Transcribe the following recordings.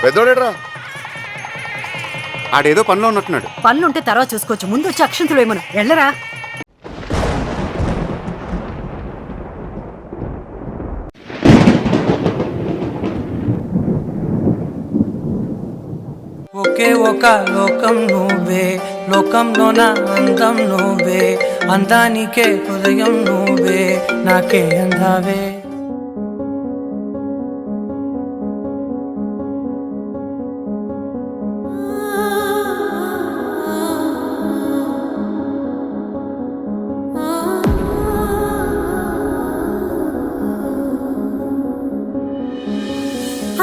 పెద్దోడేట్రా? ఆడేదో పనిలో ఉన్నట్టున్నాడు. పనులుంటే తర్వాత చూసుకోవచ్చు, ముందు వచ్చి అక్షంతలు ఏమను. వెళ్ళరా. ఒకే ఒక లోకం నువ్వే, లోకంలో నా అందం నువ్వే, అందానికే హృదయం నువ్వే, నాకే అందావే.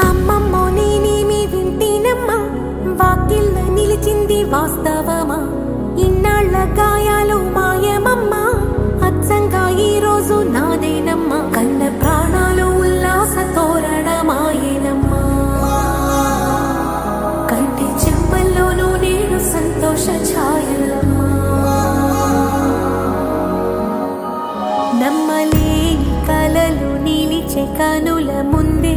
అమ్మమ్మో నేనేమి వింటేనమ్మా, వాకిళ్ళ నిలిచింది వాస్తవమా, ఇన్నాళ్ళ గాయాలు మాయమమ్మా, అచ్చంగా ఈ రోజు నాదేనమ్మా, కన్న ప్రాణాలు ఉల్లాస తోరణమాయేనమ్మా, కంటి చెంపల్లోనూ నేడు సంతోష ఛాయలమ్మా, నమ్మలేని కలలు నిలిచే కనుల ముందే,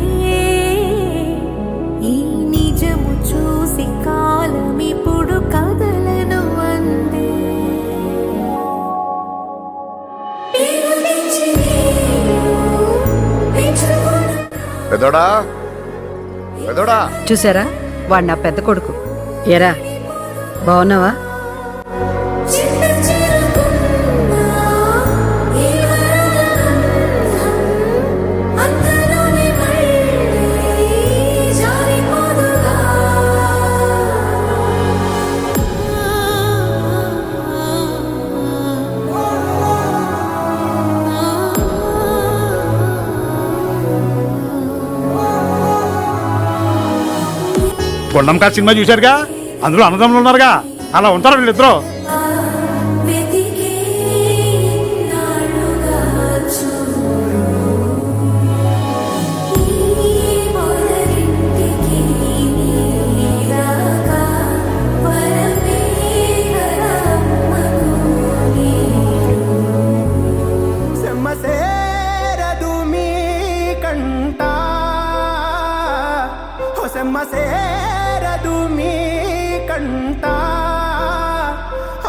ఈ నిజము చూసి కాలమిప్పుడు కదలను అందే. పెద్దోడా, పెద్దోడా. చూసారా, వాడు నా పెద్ద కొడుకు. ఏరా, బాగున్నావా? కొండంకా సినిమా చూశారుగా, అందులో అన్నదమ్ములు ఉన్నారుగా, అలా ఉంటారు వీళ్ళిద్దరూ.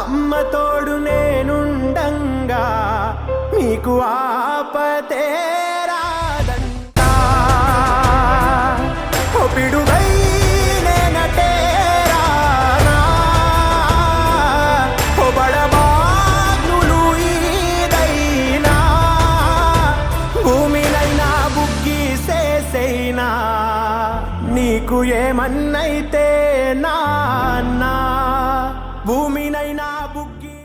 అమ్మ తోడు నేనుండంగా మీకు ఆపతే రాదంటా, పిడుగై నేనటేరానా, బడబాగ్నులు ఈదైనా, భూమినైనా బుగ్గిసేసైనా, నీకు ఏమన్నైతే నాన్న, భూమినైనా బుగ్గి